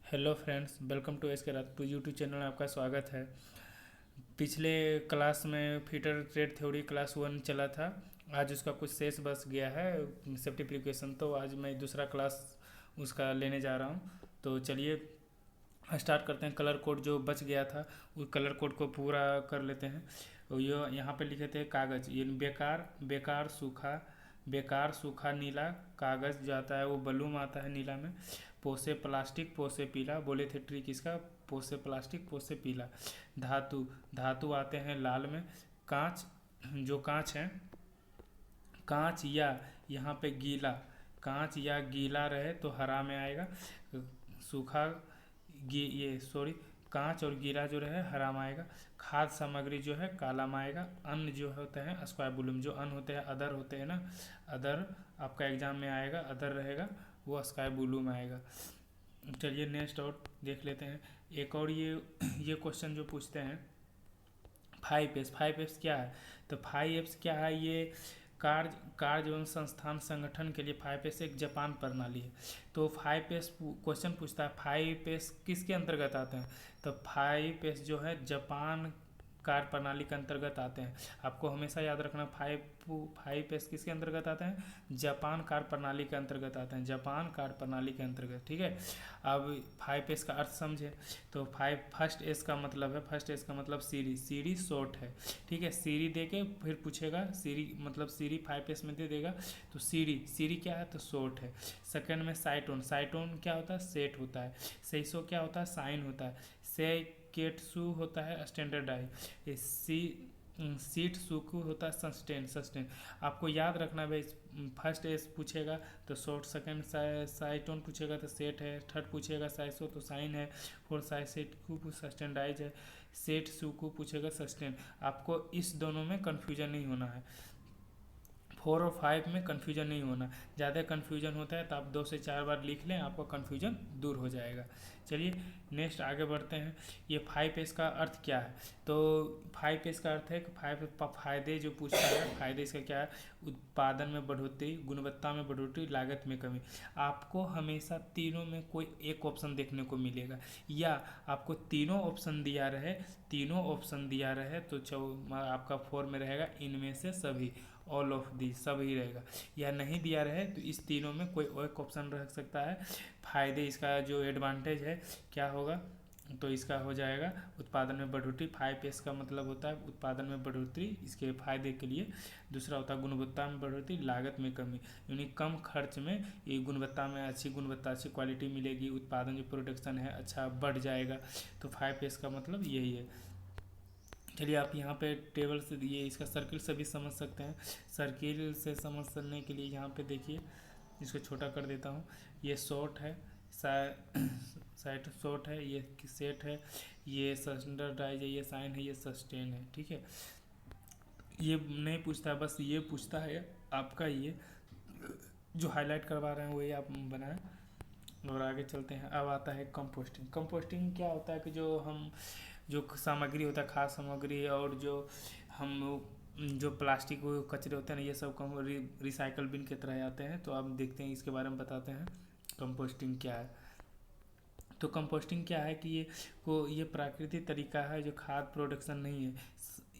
Hello friends, welcome to S K Rajput YouTube channel में आपका स्वागत है। पिछले क्लास में फीटर ट्रेड थ्योरी क्लास 1 चला था। आज उसका कुछ शेष बच गया है सेफ्टी प्रिकॉशन, तो आज मैं दूसरा क्लास उसका लेने जा रहा हूँ। तो चलिए स्टार्ट करते हैं। कलर कोड जो बच गया था उस कलर कोड को पूरा कर लेते हैं। और ये यहाँ पे लिखे थे कागज़, ये बेकार बेकार सूखा, बेकार सूखा नीला कागज़ जो आता है वो बलूम आता है नीला में। पोसे प्लास्टिक पोसे पीला, बोले थे ट्रिक इसका, पोसे प्लास्टिक पोसे पीला। धातु, धातु आते हैं लाल में। कांच, जो कांच है, कांच या यहाँ पे गीला, कांच या गीला रहे तो हरा में आएगा। सूखा ये सॉरी, कांच और गीला जो रहे हरा में आएगा। खाद्य सामग्री जो है काला में आएगा। अन्न जो होते हैं स्क्वायर बुलूम, जो अन्न होते हैं अदर होते हैं ना, अदर आपका एग्जाम में आएगा, अदर रहेगा वो स्काई ब्लू में आएगा। चलिए नेक्स्ट और देख लेते हैं। एक और ये क्वेश्चन जो पूछते हैं 5 एप्स, 5 एप्स क्या है? तो 5 एप्स क्या है? ये कार्य कार्य एवं संस्थान संगठन के लिए 5 एस एक जापान प्रणाली है। तो 5 एस क्वेश्चन पूछता है 5 एस किसके अंतर्गत आते हैं? तो 5 एस जो है जापान कार्य प्रणाली के अंतर्गत आते हैं। आपको हमेशा याद रखना 5 एस किसके अंतर्गत आते हैं? जापान कार्य प्रणाली के अंतर्गत आते हैं, जापान कार्य प्रणाली के अंतर्गत। ठीक है, अब 5 एस का अर्थ समझे। तो फर्स्ट एस का मतलब है, फर्स्ट एस का मतलब सीरी, सीरी शॉर्ट है। ठीक है, सीरी दे के फिर पूछेगा, सीरी मतलब सीरी 5 एस में दे देगा। तो सीरी, सीरी क्या है? तो शॉर्ट है। सेकंड में साइटोन, साइटोन क्या होता है? सेट होता है। सेइसो क्या होता है? साइन होता है। से केटसु होता है स्टैंडर्डाइज। सीट सुकु होता है सस्टेन, सस्टेन। आपको याद रखना भाई, फर्स्ट एस पूछेगा तो शॉर्ट, सेकंड साइटोन पूछेगा तो सेट है, थर्ड पूछेगा साइसो तो साइन है, फोर्थ साइसेट कु सस्टेंडाइज है, सेट सुकु पूछेगा सस्टेन। आपको इस दोनों में कन्फ्यूजन नहीं होना है। 4 और 5 में कन्फ्यूजन नहीं होना। ज़्यादा कन्फ्यूजन होता है तो आप 2 से 4 बार लिख लें, आपका कन्फ्यूजन दूर हो जाएगा। चलिए नेक्स्ट आगे बढ़ते हैं। ये 5 एस का अर्थ क्या है? तो 5 एस का अर्थ है कि 5 फायदे जो पूछता है, फायदे इसका क्या है? उत्पादन में बढ़ोतरी, गुणवत्ता में बढ़ोतरी, लागत में कमी। आपको हमेशा तीनों में कोई एक ऑप्शन देखने को मिलेगा, या आपको तीनों ऑप्शन दिया रहे, तीनों ऑप्शन दिया रहे तो आपका 4 में रहेगा इनमें से सभी, ऑल ऑफ दी, सब ही रहेगा। या नहीं दिया रहे तो इस तीनों में कोई एक ऑप्शन रह सकता है। फायदे, इसका जो एडवांटेज है क्या होगा? तो इसका हो जाएगा उत्पादन में बढ़ोतरी। 5 एस का मतलब होता है उत्पादन में बढ़ोतरी, इसके फायदे के लिए। दूसरा होता है गुणवत्ता में बढ़ोतरी, लागत में कमी, यानी कम खर्च में ये गुणवत्ता में अच्छी गुणवत्ता, अच्छी क्वालिटी मिलेगी, उत्पादन जो प्रोडक्शन है अच्छा बढ़ जाएगा। तो 5 एस का मतलब यही है। चलिए आप यहाँ पे टेबल से ये इसका सर्किल से भी समझ सकते हैं। सर्किल से समझने के लिए यहाँ पे देखिए, इसको छोटा कर देता हूँ। ये शॉर्ट है, साइड शॉर्ट है, ये सेट है, ये स्टैंडर्डाइज है, ये साइन है, ये सस्टेन है। ठीक है, ये नहीं पूछता है, बस ये पूछता है आपका, ये जो हाईलाइट करवा रहे हैं वही आप बनाएं। और आगे चलते हैं। अब आता है कंपोस्टिंग। कंपोस्टिंग क्या होता है कि जो हम जो सामग्री होता है, खाद्य सामग्री, और जो हम जो प्लास्टिक कचरे होते हैं ना, ये सब कम रिसाइकल बिन की तरह आते हैं। तो आप देखते हैं, इसके बारे में बताते हैं कंपोस्टिंग क्या है। तो कंपोस्टिंग क्या है कि ये प्राकृतिक तरीका है जो खाद प्रोडक्शन नहीं है,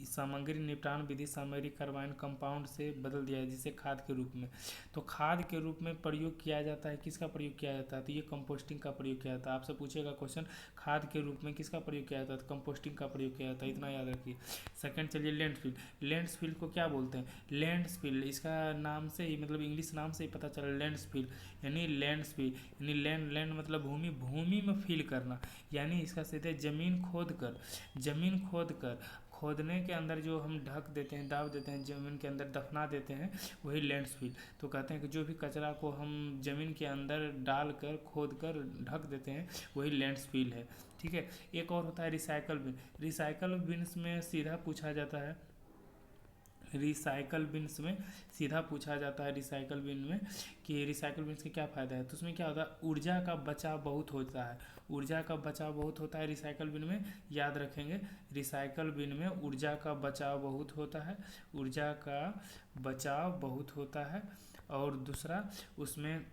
सामग्री निपटान विधि सामग्री कार्बाइन कंपाउंड से बदल दिया है, जिसे खाद के रूप में। तो खाद के रूप में प्रयोग किया जाता है, किसका प्रयोग किया जाता है? तो ये कंपोस्टिंग का प्रयोग किया जाता है। आपसे पूछेगा क्वेश्चन, खाद के रूप में किसका प्रयोग किया जाता है? तो कंपोस्टिंग का प्रयोग किया जाता है, इतना याद रखिए। सेकंड चलिए लैंडफिल। लैंडफिल को क्या बोलते हैं? लैंडफिल, इसका नाम से ही मतलब इंग्लिश नाम से ही पता चला, लैंडफिल यानी लैंडफिल यानी लैंड, लैंड मतलब भूमि, भूमि में फिल करना, यानी इसका सीधे जमीन खोद कर, जमीन खोद कर, खोदने के अंदर जो हम ढक देते हैं, दाब देते हैं, ज़मीन के अंदर दफना देते हैं, वही लैंडफिल। तो कहते हैं कि जो भी कचरा को हम ज़मीन के अंदर डाल कर, खोद कर ढक देते हैं, वही लैंडफिल है। ठीक है, एक और होता है रिसाइकल बिन। रिसाइकल बिन्स में सीधा पूछा जाता है, रिसाइकल बिन्स में सीधा पूछा जाता है, रिसाइकल बिन में कि रिसाइकल बिन्स के क्या फ़ायदा है। तो उसमें क्या होता है? ऊर्जा का बचाव बहुत होता है, ऊर्जा का बचाव बहुत होता है रिसाइकल बिन में, याद रखेंगे। रिसाइकल बिन में ऊर्जा का बचाव बहुत होता है, ऊर्जा का बचाव बहुत होता है। और दूसरा उसमें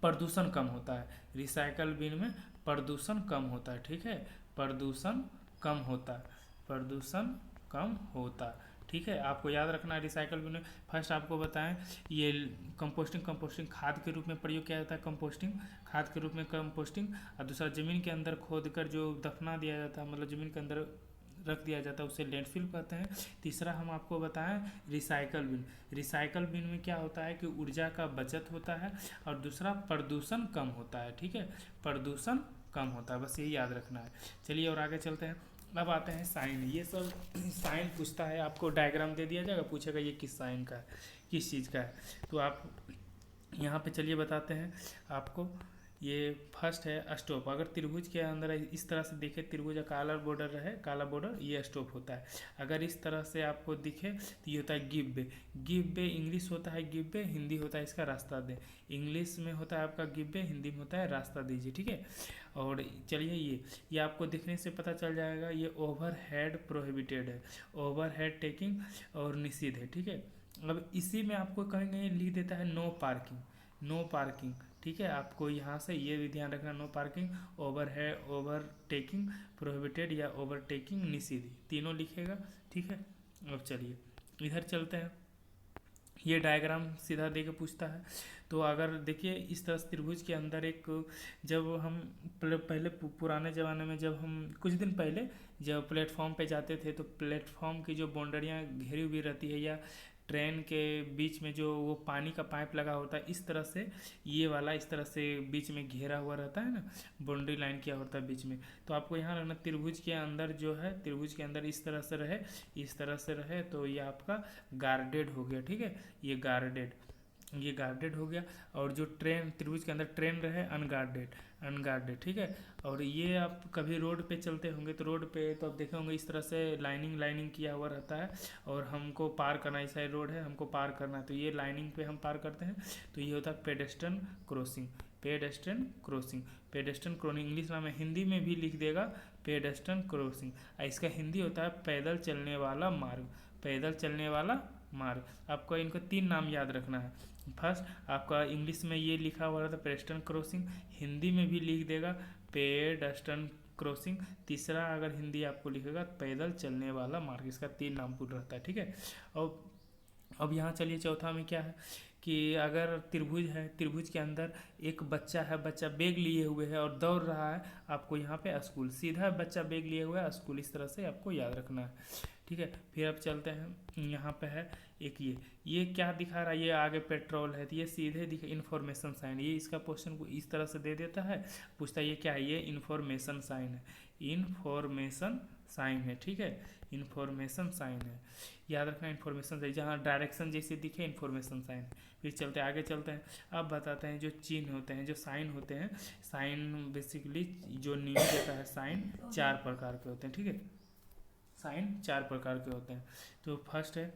प्रदूषण कम होता है। रिसाइकल बिन में प्रदूषण कम होता है, ठीक है, प्रदूषण कम होता है, प्रदूषण कम होता है, ठीक है। आपको याद रखना है रिसाइकल बिन में। फर्स्ट आपको बताएं ये कंपोस्टिंग, कंपोस्टिंग खाद के रूप में प्रयोग किया जाता है, कंपोस्टिंग खाद के रूप में कंपोस्टिंग। और दूसरा ज़मीन के अंदर खोद कर जो दफना दिया जाता है, मतलब ज़मीन के अंदर रख दिया जाता है, उसे लैंडफिल कहते हैं। तीसरा हम आपको बताएं रिसाइकल बिन। रिसाइकल बिन में क्या होता है कि ऊर्जा का बचत होता है और दूसरा प्रदूषण कम होता है, ठीक है, प्रदूषण कम होता है, बस यही याद रखना है। चलिए और आगे चलते हैं। अब आते हैं साइन। ये सब साइन पूछता है, आपको डायग्राम दे दिया जाएगा, पूछेगा ये किस साइन का है, किस चीज़ का है, तो आप यहाँ पे चलिए बताते हैं आपको। ये फर्स्ट है स्टॉप। अगर त्रिभुज के अंदर इस तरह से दिखे, त्रिभुज का काला बॉर्डर रहे, काला बॉर्डर, ये स्टॉप होता है। अगर इस तरह से आपको दिखे तो ये होता है give way. Give way English होता है गिव वे, हिंदी होता है इसका रास्ता दे। इंग्लिश में होता है आपका गिव वे, हिंदी में होता है रास्ता दीजिए, ठीक है। और चलिए ये आपको दिखने से पता चल जाएगा, ये ओवर हेड प्रोहिबिटेड है, ओवर हेड टेकिंग और निषिद्ध है, ठीक है। अब इसी में आपको कहीं कहीं लिख देता है नो पार्किंग, नो पार्किंग, ठीक है। आपको यहाँ से ये भी ध्यान रखना, नो पार्किंग, ओवर है, ओवर टेकिंग प्रोहिबिटेड या ओवर टेकिंग निषिद्ध, तीनों लिखेगा, ठीक है। अब चलिए इधर चलते हैं। ये डायग्राम सीधा दे के पूछता है। तो अगर देखिए इस तरह से त्रिभुज के अंदर एक, जब हम पहले पुराने ज़माने में, जब हम कुछ दिन पहले जब प्लेटफॉर्म पे जाते थे, तो प्लेटफॉर्म की जो बाउंड्रियाँ घेरी हुई रहती है, या ट्रेन के बीच में जो वो पानी का पाइप लगा होता है, इस तरह से ये वाला इस तरह से बीच में घेरा हुआ रहता है ना, बाउंड्री लाइन किया होता है बीच में। तो आपको यहाँ रखना त्रिभुज के अंदर जो है, त्रिभुज के अंदर इस तरह से रहे, इस तरह से रहे, तो ये आपका गार्डेड हो गया, ठीक है, ये गार्डेड, ये गार्डेड हो गया। और जो ट्रेन त्रिभुज के अंदर ट्रेन रहे अनगार्डेड, अनगार्डेड, ठीक है। और ये आप कभी रोड पे चलते होंगे तो रोड पे तो आप देखे होंगे इस तरह से लाइनिंग लाइनिंग किया हुआ रहता है, और हमको पार करना, इस साइड रोड है, हमको पार करना है, तो ये लाइनिंग पे हम पार करते हैं, तो ये होता है pedestrian crossing, pedestrian crossing, pedestrian crossing English नाम है, हिंदी में भी लिख देगा पेडेस्ट्रियन क्रॉसिंग। इसका हिंदी होता है पैदल चलने वाला मार्ग, पैदल चलने वाला मार्ग। आपको इनको 3 नाम याद रखना है। फर्स्ट आपका इंग्लिश में ये लिखा हुआ रहता है पेडेस्ट्रियन क्रॉसिंग, हिंदी में भी लिख देगा पेडेस्ट्रियन क्रॉसिंग। तीसरा अगर हिंदी आपको लिखेगा पैदल चलने वाला मार्ग, इसका 3 नाम पूरा रहता है, ठीक है। और अब यहाँ चलिए चौथा में क्या है कि अगर त्रिभुज है, त्रिभुज के अंदर एक बच्चा है, बच्चा बैग लिए हुए है और दौड़ रहा है, आपको यहाँ पे स्कूल, सीधा बच्चा बैग लिए हुआ है स्कूल, इस तरह से आपको याद रखना है, ठीक है। फिर अब चलते हैं, यहाँ पे है एक ये क्या दिखा रहा है, ये आगे पेट्रोल है, तो ये सीधे दिखे इन्फॉर्मेशन साइन, ये इसका क्वेश्चन को इस तरह से दे देता है, पूछता है ये क्या है, ये इन्फॉर्मेशन साइन है, इन्फॉर्मेशन साइन है, ठीक है, इन्फॉर्मेशन साइन है, याद रखना इन्फॉर्मेशन साइन, जहाँ डायरेक्शन जैसे दिखे इन्फॉर्मेशन साइन। फिर चलते आगे चलते हैं। अब बताते हैं जो चिन्ह होते हैं, जो साइन होते हैं, साइन बेसिकली जो नियम देता है, साइन 4 प्रकार के होते हैं, ठीक है, साइन 4 प्रकार के होते हैं। तो फर्स्ट है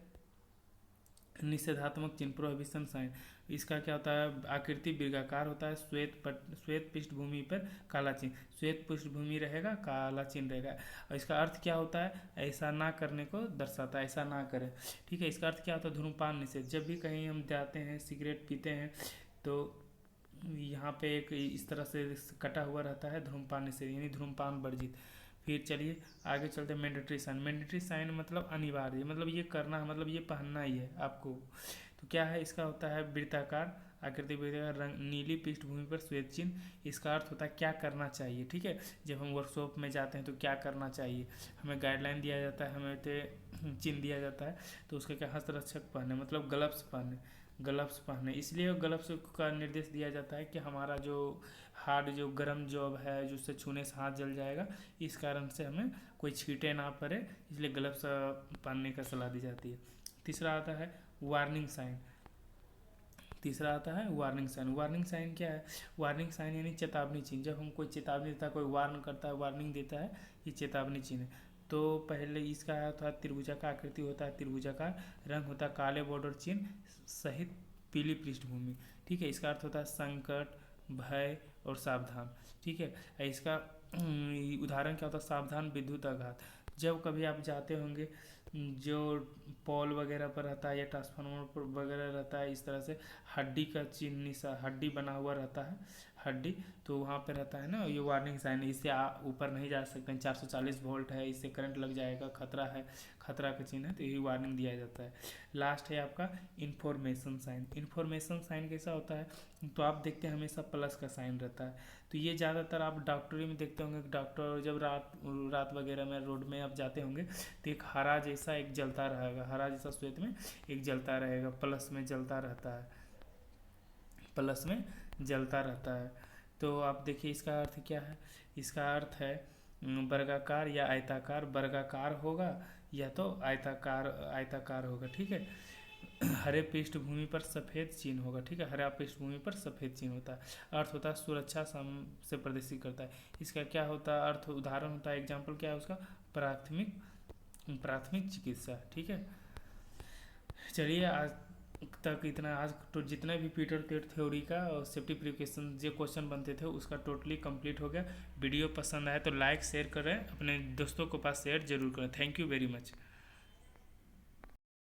निषेधात्मक चिन्ह, प्रोहिबिशन साइन। इसका क्या होता है, आकृति वर्गाकार होता है, श्वेत पृष्ठभूमि पर काला चिन्ह, श्वेत पृष्ठभूमि रहेगा, काला चिन्ह रहेगा। और इसका अर्थ क्या होता है, ऐसा ना करने को दर्शाता है, ऐसा ना करें, ठीक है। इसका अर्थ क्या होता है, धूम्रपान निषेध, जब भी कहीं हम जाते हैं सिगरेट पीते हैं तो यहाँ पे एक इस तरह से कटा हुआ रहता है धूम्रपान निषेध, यानी धूम्रपान वर्जित। फिर चलिए आगे चलते हैं मैंडेटरी साइन। मैंडेटरी साइन मतलब अनिवार्य, मतलब ये करना है, मतलब ये पहनना ही है आपको। तो क्या है, इसका होता है वृत्ताकार आकृति, वृत्ताकार रंग, नीली पृष्ठभूमि पर श्वेत चिन्ह। इसका अर्थ होता है क्या करना चाहिए, ठीक है। जब हम वर्कशॉप में जाते हैं तो क्या करना चाहिए, हमें गाइडलाइन दिया जाता है, हमें तो चिन्ह दिया जाता है, तो उसका क्या, हस्तरक्षक पहने, मतलब ग्लव्स पहने, ग्लव्स पहने, इसलिए ग्लव्स का निर्देश दिया जाता है कि हमारा जो हार्ड जो गर्म जॉब है, जो उससे छूने से हाथ जल जाएगा, इस कारण से हमें कोई छींटे ना पड़े, इसलिए ग्लव्स पहनने का सलाह दी जाती है। तीसरा आता है वार्निंग साइन, तीसरा आता है वार्निंग साइन। वार्निंग साइन क्या है, वार्निंग साइन यानी चेतावनी चिन्ह, जब हम कोई चेतावनी देता है, कोई वार्न करता है, वार्निंग देता है, ये चेतावनी चिन्ह। तो पहले इसका था त्रिभुजाकार आकृति होता है, त्रिभुजाकार रंग होता है काले बॉर्डर चिन्ह सहित पीली पृष्ठभूमि, ठीक है। इसका अर्थ होता है संकट, भय और सावधान, ठीक है। इसका उदाहरण क्या होता है, सावधान विद्युत आघात, जब कभी आप जाते होंगे जो पोल वगैरह पर रहता है या ट्रांसफार्मर पर वगैरह रहता है, इस तरह से हड्डी का चिन्ह सा हड्डी बना हुआ रहता है, हड्डी, तो वहाँ पे रहता है ना ये वार्निंग साइन, इससे ऊपर नहीं जा सकते हैं, 440 वोल्ट है, इससे करंट लग जाएगा, खतरा है, खतरा का चिन्ह है, तो यही वार्निंग दिया जाता है। लास्ट है आपका इंफॉर्मेशन साइन। इंफॉर्मेशन साइन कैसा होता है, तो आप देखते हैं हमेशा प्लस का साइन रहता है, तो ये ज़्यादातर आप डॉक्टरी में देखते होंगे, डॉक्टर जब रात रात वगैरह में रोड में आप जाते होंगे तो एक हरा जैसा एक जलता रहेगा, हरा जैसा श्वेत में एक जलता रहेगा, प्लस में जलता रहता है, प्लस में जलता रहता है। तो आप देखिए इसका अर्थ क्या है, इसका अर्थ है वर्गाकार या आयताकार, वर्गाकार होगा या तो आयताकार आयताकार होगा, ठीक है। हरे पृष्ठभूमि पर सफ़ेद चिन्ह होगा, ठीक है, हरा पृष्ठभूमि पर सफ़ेद चिन्ह होता है। अर्थ होता है सुरक्षा से प्रदर्शित करता है। इसका क्या होता है अर्थ, उदाहरण होता है, एग्जाम्पल क्या है उसका, प्राथमिक प्राथमिक चिकित्सा, ठीक है। चलिए आज तक इतना, आज तो जितना भी पीटर टेट थ्योरी का और सेफ्टी प्रिकॉशन जो क्वेश्चन बनते थे उसका टोटली कंप्लीट हो गया। वीडियो पसंद आए तो लाइक शेयर करें, अपने दोस्तों के पास शेयर जरूर करें। Thank you very much.